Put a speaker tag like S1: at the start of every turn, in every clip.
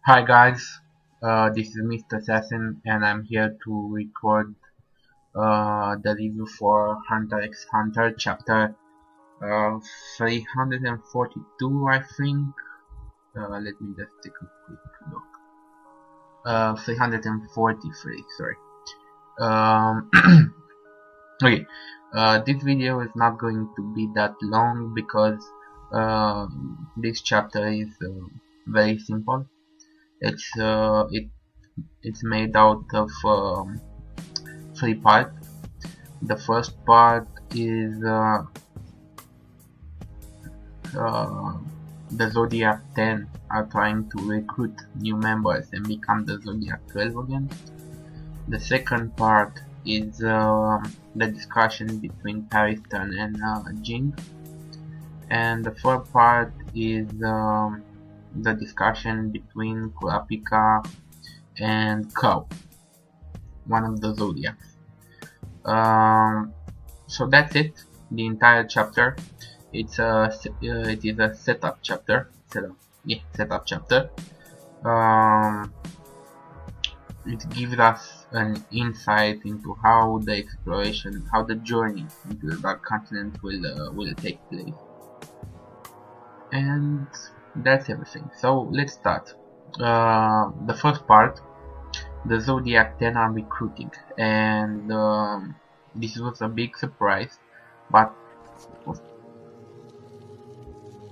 S1: Hi guys, this is Mr. Assassin and I'm here to record the review for Hunter x Hunter chapter 342 I think. Let me just take a quick look. 343, sorry. Okay, this video is not going to be that long because this chapter is very simple. It's made out of 3 parts. The first part is the Zodiac 10 are trying to recruit new members and become the Zodiac 12 again. The second part is the discussion between Pariston and Jing, and the third part is the discussion between Kurapika and Cow, one of the Zodiacs. So that's it. The entire chapter. It is a setup chapter. Setup chapter. It gives us an insight into how the exploration, how the journey into the Dark Continent will take place. And that's everything. So let's start. The first part, the Zodiac 10 are recruiting, and this was a big surprise, but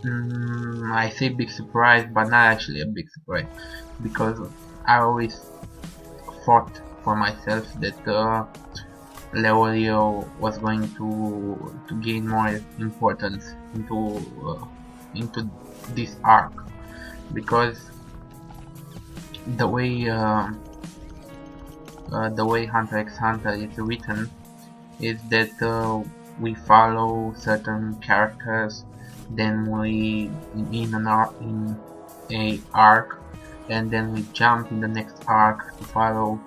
S1: I say big surprise, but not actually a big surprise, because I always thought for myself that Leorio was going to gain more importance into this arc, because the way Hunter x Hunter is written is that we follow certain characters, then we in a arc, and then we jump in the next arc to follow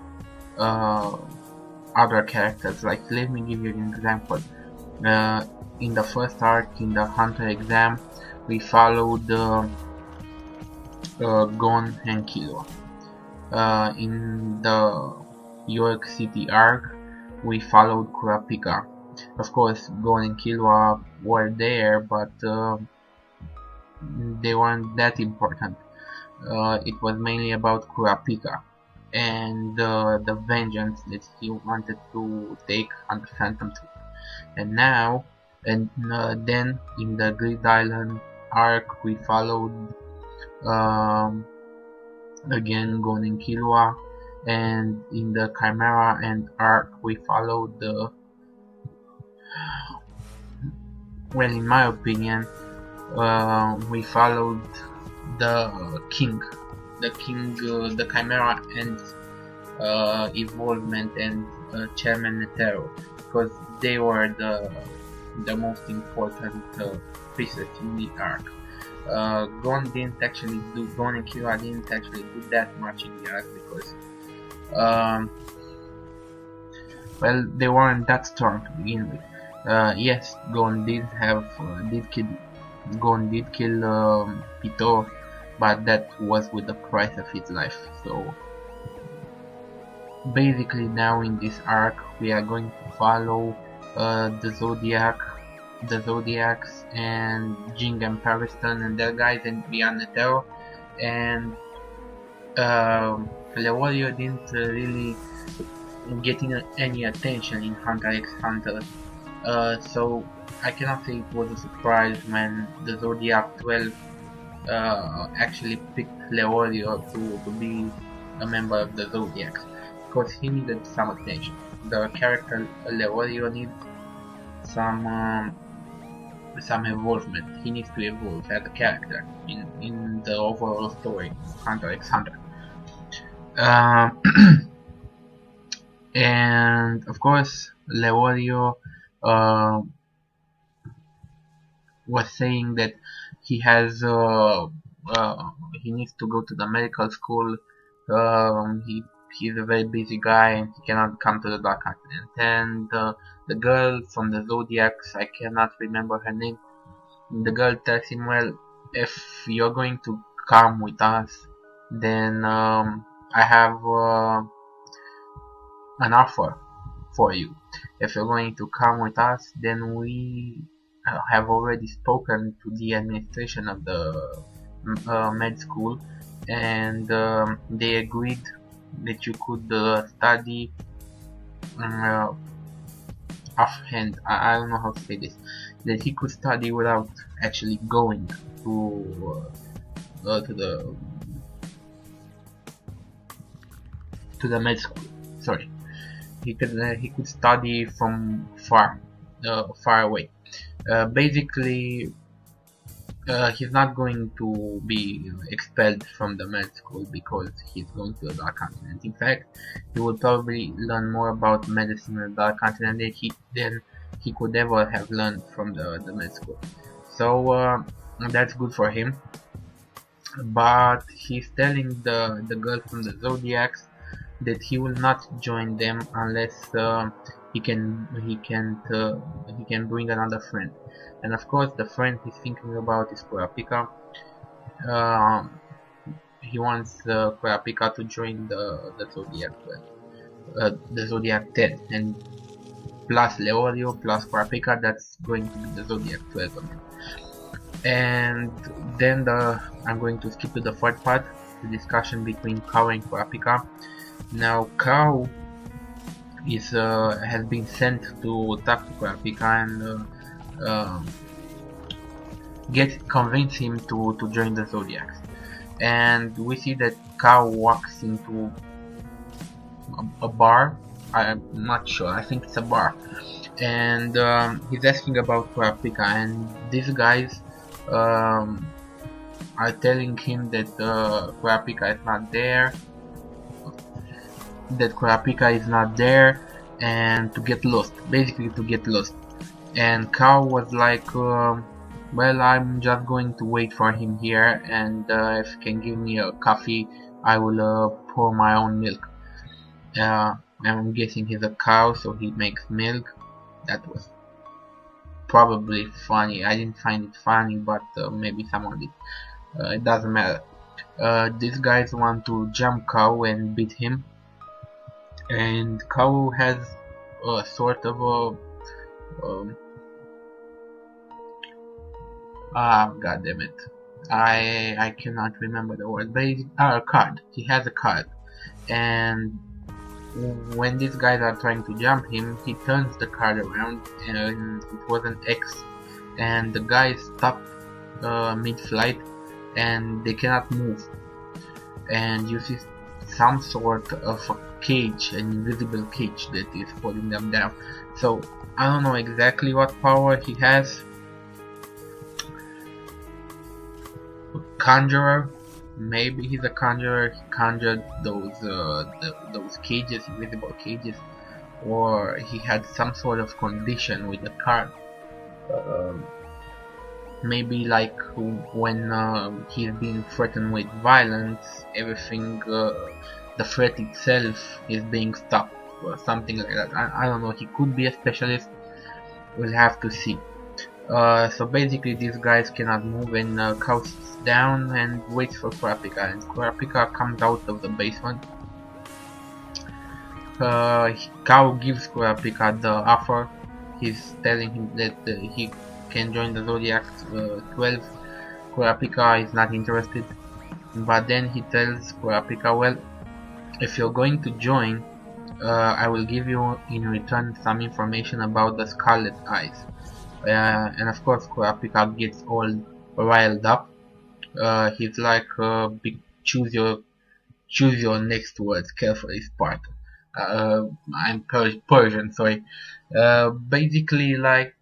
S1: other characters. Like, let me give you an example. In the first arc, in the Hunter exam, we followed Gon and Killua. In the York City arc, we followed Kurapika. Of course, Gon and Killua were there, but they weren't that important. It was mainly about Kurapika and the vengeance that he wanted to take on the Phantom Troop. And then in the Grid Island arc, we followed again Gon and Killua, and in the Chimera and arc we followed well, in my opinion, we followed the Chimera and Evolvement and Chairman Netero, because they were the most important pieces in the arc. Gon and Killua didn't actually do that much in the arc because well, they weren't that strong to begin with. Yes, Gon did kill Pito, but that was with the price of his life. So basically now in this arc we are going to follow the Zodiacs and Jing and Pariston and their guys, and beyond Netero, and Leorio didn't really get any attention in Hunter x Hunter, so I cannot say it was a surprise when the Zodiac 12 actually picked Leorio to be a member of the Zodiacs, because he needed some attention. The character Leorio needs some evolvement. He needs to evolve as a character in the overall story of Hunter x Hunter. And of course, Leorio was saying that he has he needs to go to the medical school. He's a very busy guy and he cannot come to the Dark Continent. And the girl from the Zodiacs, I cannot remember her name, the girl tells him, well, if you're going to come with us, then I have an offer for you. If you're going to come with us, then we have already spoken to the administration of the med school, and they agreed that you could study offhand. I don't know how to say this. That he could study without actually going to the med school. Sorry, he could study from far away. Basically, he's not going to be expelled from the med school because he's going to the Dark Continent. In fact, he will probably learn more about medicine in the Dark Continent than he could ever have learned from the med school. So that's good for him. But he's telling the girl from the Zodiacs that he will not join them unless he can bring another friend. And of course, the friend he's thinking about is Kurapika. He wants Kurapika to join the Zodiac 12, the Zodiac 10, and plus Leorio plus Kurapika, that's going to be the Zodiac 12 again. And then I'm going to skip to the third part, the discussion between Kao and Kurapika. Now Kao has been sent to talk to Kurapika and convince him to join the Zodiacs. And we see that Kao walks into a bar. I'm not sure, I think it's a bar, and he's asking about Kurapika, and these guys are telling him that Kurapika is not there, and to get lost, basically to get lost. And Kao was like, well, I'm just going to wait for him here, and if he can give me a coffee, I will pour my own milk. I'm guessing he's a cow, so he makes milk. That was probably funny. I didn't find it funny, but maybe someone did. It doesn't matter. These guys want to jump Kao and beat him, and Kao has a sort of a god damn it, I cannot remember the word, but a card. He has a card, and when these guys are trying to jump him, he turns the card around, and it was an X, and the guys stop mid-flight, and they cannot move, and you see some sort of a cage, an invisible cage that is holding them down. So I don't know exactly what power he has. Conjurer, maybe he's a conjurer. He conjured those cages, invisible cages, or he had some sort of condition with the card. Maybe like when he's being threatened with violence, everything, the threat itself is being stopped, or something like that. I don't know. He could be a specialist. We'll have to see. So basically these guys cannot move, and Kao sits down and waits for Kurapika, and Kurapika comes out of the basement. Kao gives Kurapika the offer. He's telling him that he can join the Zodiac 12. Kurapika is not interested, but then he tells Kurapika, well, if you're going to join, I will give you in return some information about the Scarlet Eyes. And of course Kurapika gets all riled up. He's like, choose your next words carefully, Sparta. I'm Persian, sorry. Basically, like,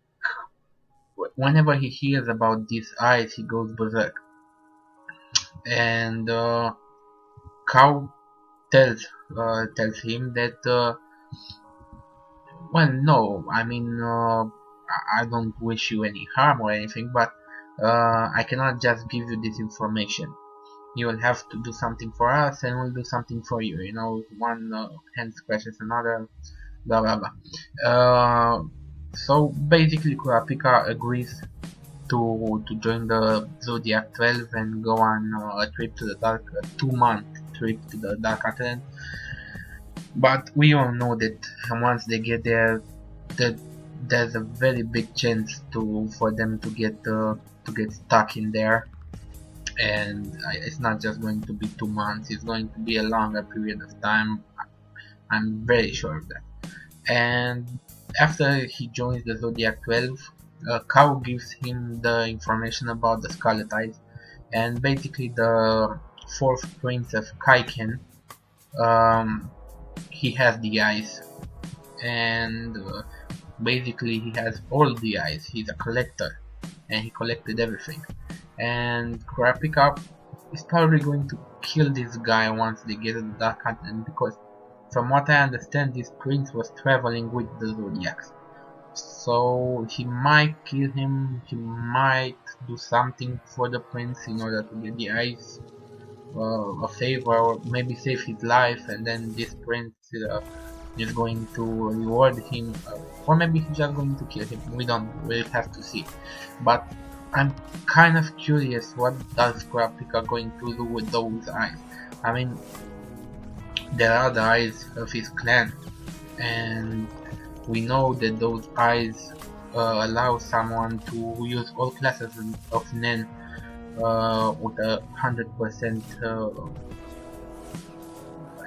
S1: whenever he hears about these eyes, he goes berserk. And Kao tells him that, well, no, I mean, I don't wish you any harm or anything, but I cannot just give you this information. You will have to do something for us, and we'll do something for you. You know, one hand scratches another, blah blah blah. So basically, Kurapika agrees to join the Zodiac 12 and go on a trip to the dark, a 2-month trip to the Dark Continent. But we all know that once they get there, that there's a very big chance for them to get stuck in there, and it's not just going to be 2 months. It's going to be a longer period of time. I'm very sure of that. And after he joins the Zodiac 12, Kao gives him the information about the Scarlet Eyes, and basically the 4th Prince of Kaiken, he has the eyes, and basically he has all the eyes. He's a collector, and he collected everything. And Kurapika is probably going to kill this guy once they get to the Dark Continent, because from what I understand, this prince was traveling with the Zodiacs. So he might kill him, he might do something for the prince in order to get the eyes, a favor, or maybe save his life, and then this prince is going to reward him, or maybe he's just going to kill him. We don't really have to see. But I'm kind of curious, what does Kurapika going to do with those eyes? I mean, there are the eyes of his clan, and we know that those eyes allow someone to use all classes of Nen with 100%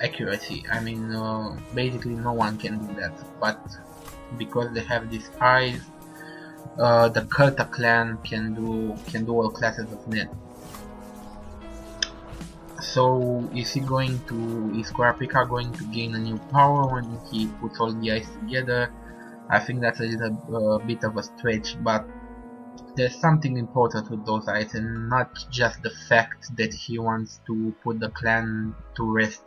S1: accuracy. I mean, basically no one can do that, but because they have these eyes, the Kurta clan can do all classes of Nen. So is Kurapika going to gain a new power when he puts all the eyes together? I think that's a little bit of a stretch, but there's something important with those eyes, and not just the fact that he wants to put the clan to rest,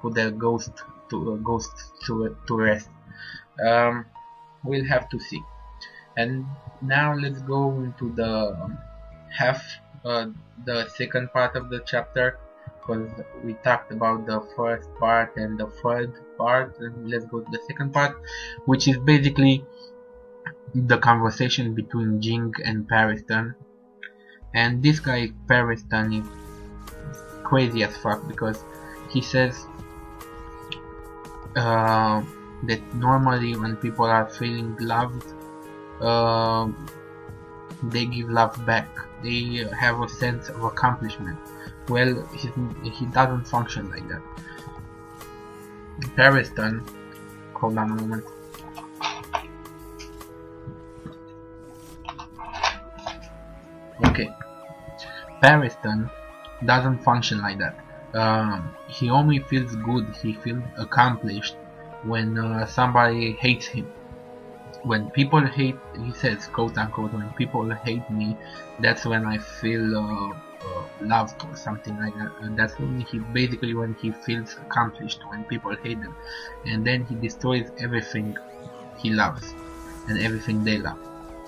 S1: put their ghosts to rest. We'll have to see. And now let's go into the second part of the chapter, because we talked about the first part and the third part, and let's go to the second part, which is basically the conversation between Jing and Pariston. And this guy Pariston is crazy as fuck, because he says that normally when people are feeling loved, they give love back, they have a sense of accomplishment. Well, he doesn't function like that. Pariston, hold on a moment. Okay, Pariston doesn't function like that. He only feels good, he feels accomplished when somebody hates him. When people hate, he says, quote unquote, when people hate me, that's when I feel loved or something like that. And that's when he feels accomplished, when people hate him, and then he destroys everything he loves and everything they love.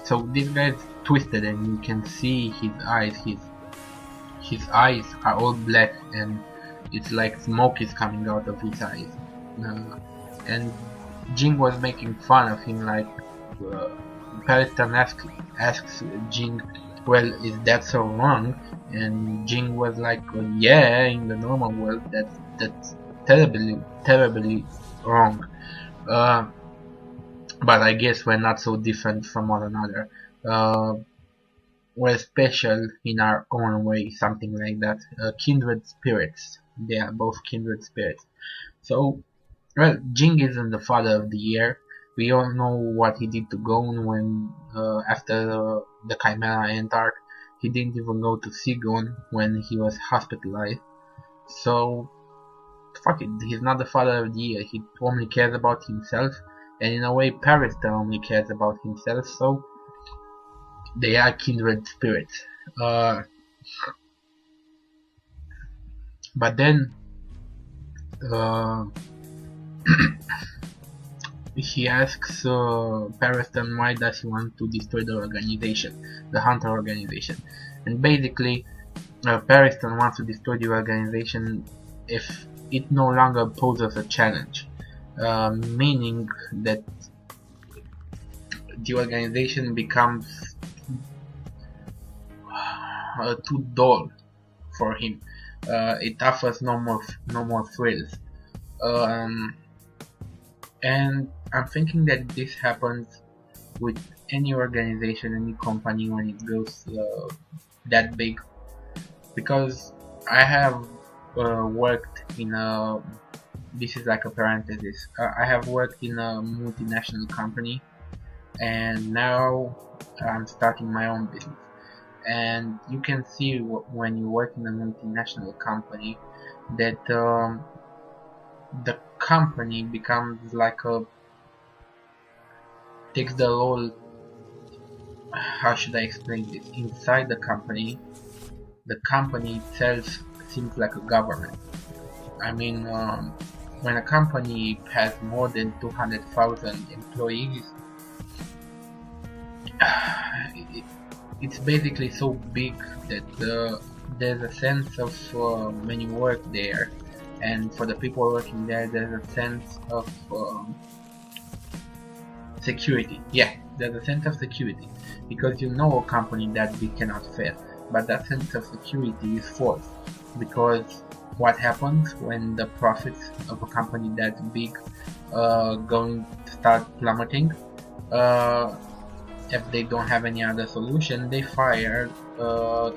S1: So this guy is twisted, and you can see his eyes. His eyes are all black, and it's like smoke is coming out of his eyes. And Jing was making fun of him, like Pariston asks Jing, well, is that so wrong? And Jing was like, yeah, in the normal world that's terribly wrong, but I guess we're not so different from one another. We're special in our own way, something like that. Kindred spirits, they are both kindred spirits. So, well, Jing isn't the father of the year. We all know what he did to Gon when, after the Chimera Ant arc. He didn't even go to see Gon when he was hospitalized. So, fuck it, he's not the father of the year. He only cares about himself, and in a way Pariston only cares about himself, so they are kindred spirits. But then he asks Pariston why does he want to destroy the organization, the Hunter organization. And basically Pariston wants to destroy the organization if it no longer poses a challenge, meaning that the organization becomes too dull for him. It offers no more thrills. And I'm thinking that this happens with any organization, any company when it goes that big, because I have worked in a, this is like a parenthesis, I have worked in a multinational company, and now I'm starting my own business. And you can see when you work in a multinational company that the company becomes like a, takes the role, how should I explain this, inside the company itself seems like a government. I mean, when a company has more than 200,000 employees, it's basically so big that there's a sense of, when you work there, and for the people working there, there's a sense of security. Yeah, there's a sense of security, because you know a company that big cannot fail. But that sense of security is false, because what happens when the profits of a company that big going to start plummeting? If they don't have any other solution, they fire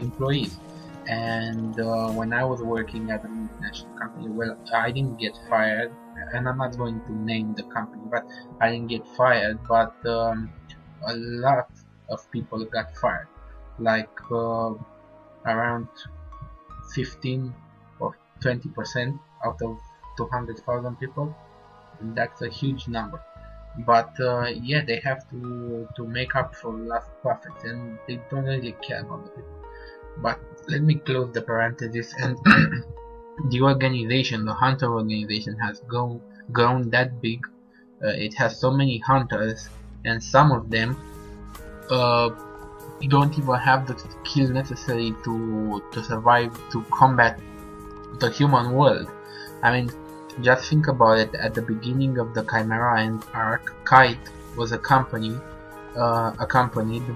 S1: employees. And when I was working at a multinational company, well, I didn't get fired, and I'm not going to name the company, but I didn't get fired, but a lot of people got fired, like around 15 or 20% out of 200,000 people, and that's a huge number. But yeah, they have to make up for lost profits, and they don't really care about the people. But let me close the parenthesis, and the organization, the hunter organization, has grown that big. It has so many hunters, and some of them don't even have the skill necessary to survive, to combat the human world. I mean, just think about it. At the beginning of the Chimera and arc, Kite was accompanied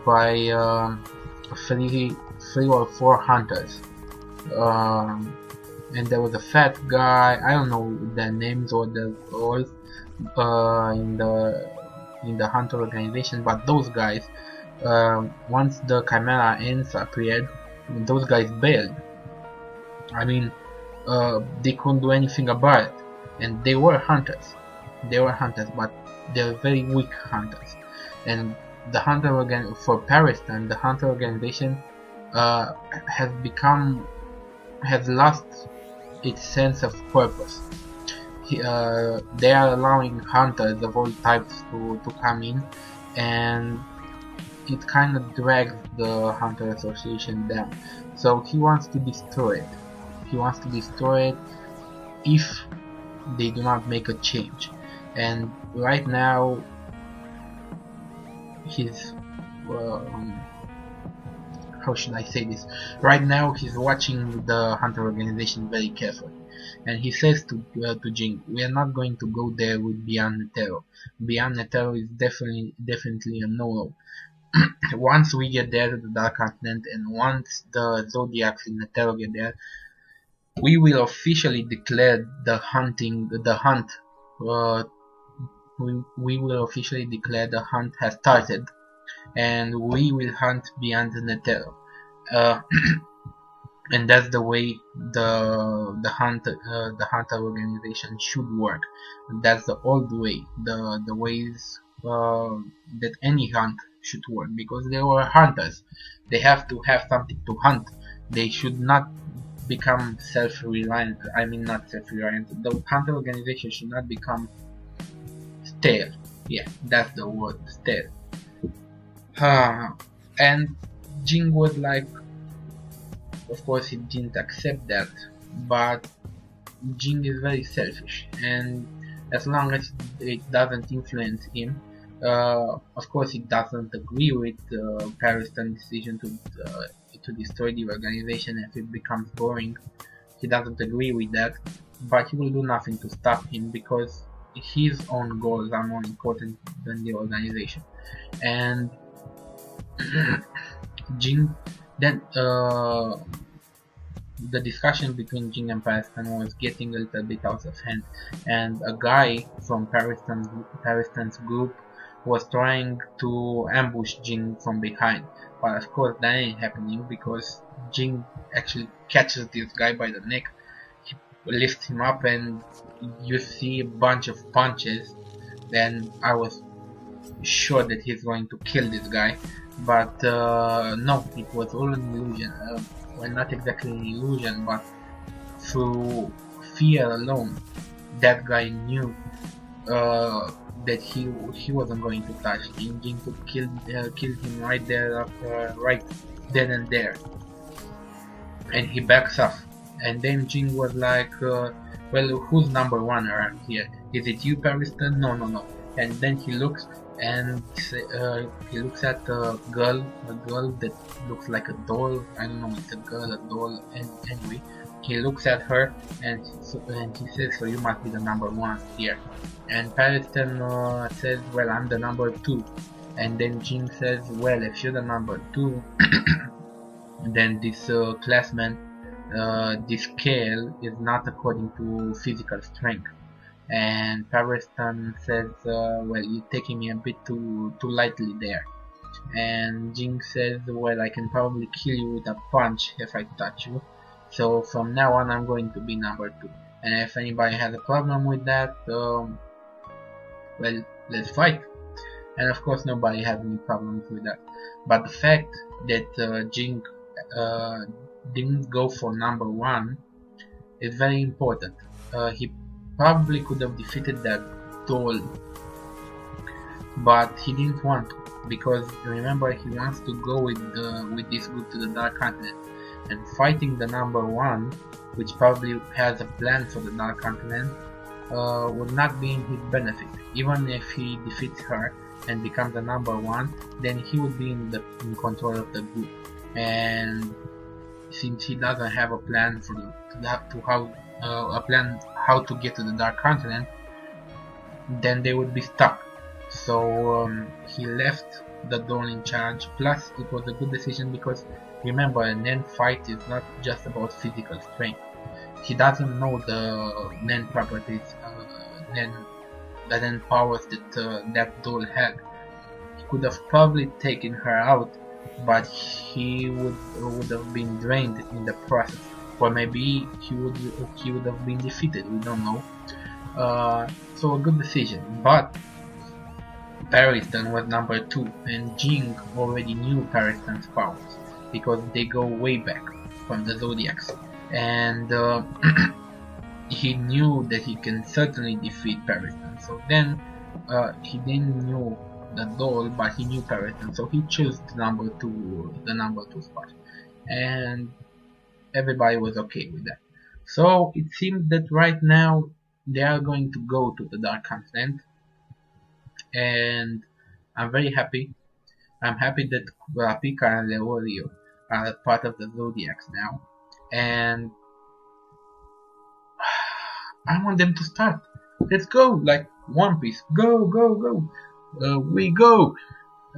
S1: by three or four hunters, and there was a fat guy. I don't know their names or the roles in the hunter organization, but those guys, once the Chimera ends appeared, those guys bailed. I mean, they couldn't do anything about it, and they were hunters. But they're very weak hunters. And the hunter for Paristan, the hunter organization has lost its sense of purpose. They are allowing hunters of all types to come in, and it kind of drags the Hunter Association down. So he wants to destroy it. He wants to destroy it if they do not make a change. And right now, he's how should I say this? Right now, he's watching the Hunter organization very carefully, and he says to Jing, "We are not going to go there with Beyond Netero. Beyond Netero is definitely a no-no. Once we get there to the Dark Continent, and once the Zodiacs in Netero get there, we will officially declare the hunt. We will officially declare the hunt has started, and we will hunt beyond the Netero. And that's the way the hunter organization should work. That's the old way, the ways that any hunt should work, because they were hunters. They have to have something to hunt. They should not become self-reliant. I mean, not self-reliant. The hunter organization should not become stale. Yeah, that's the word, stale. And Jing was like, of course he didn't accept that, but Jing is very selfish, and as long as it doesn't influence him, of course he doesn't agree with Pariston's decision to destroy the organization if it becomes boring. He doesn't agree with that, but he will do nothing to stop him, because his own goals are more important than the organization. And Jing Then the discussion between Jing and Paristan was getting a little bit out of hand, and a guy from Paristan's group was trying to ambush Jing from behind. But of course that ain't happening, because Jing actually catches this guy by the neck, he lifts him up, and you see a bunch of punches. Then I was sure that he's going to kill this guy, but no, it was all an illusion. Well, not exactly an illusion, but through fear alone, that guy knew that he wasn't going to touch Jing. Jing could kill him right there, right then and there, and he backs off. And then Jing was like, well, who's number one around here? Is it you, Paristan? No. And then he looks, and he looks at a girl that looks like a doll. I don't know, it's a girl, a doll, and anyway, he looks at her, and he says, so you must be the number one here. And Paristan says, well, I'm the number two. And then Jing says, well, if you're the number two, then this classman, this scale is not according to physical strength. And Paristan says, well, you're taking me a bit too lightly there. And Jing says, well, I can probably kill you with a punch if I touch you. So from now on, I'm going to be number two. And if anybody has a problem with that, well, let's fight. And of course, nobody has any problems with that. But the fact that Jing didn't go for number one is very important. He probably could have defeated that doll, but he didn't want to, because remember, he wants to go with this group to the Dark Continent, and fighting the number one, which probably has a plan for the Dark Continent, would not be in his benefit. Even if he defeats her and becomes the number one, then he would be in control of the group, and since he doesn't have a plan how to get to the Dark Continent, then they would be stuck. So he left the doll in charge. Plus, it was a good decision, because remember, a Nen fight is not just about physical strength. He doesn't know the Nen properties, the Nen powers that that doll had. He could have probably taken her out, but he would have been drained in the process. Or maybe he would have been defeated, we don't know. So a good decision. But Paristan was number two, and Jing already knew Paristan's powers, because they go way back from the Zodiacs. And he knew that he can certainly defeat Paristan. So then he didn't know the doll, but he knew Paristan, so he chose the number two spot. And everybody was okay with that. So it seems that right now they are going to go to the Dark Continent, and I'm very happy. I'm happy that Kurapika and Leorio are part of the Zodiacs now, and I want them to start. Let's go, like One Piece. Go. We go.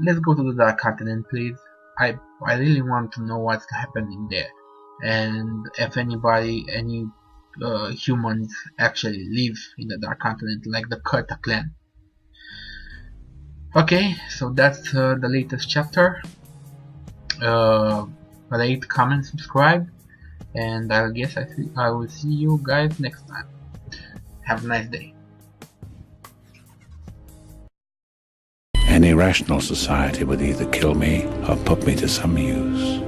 S1: Let's go to the Dark Continent, please. I really want to know what's happening there, and if any humans actually live in the Dark Continent, like the Kurta clan. Okay, so that's the latest chapter. Rate, comment, subscribe, and I guess I will see you guys next time. Have a nice day.
S2: Any rational society would either kill me or put me to some use.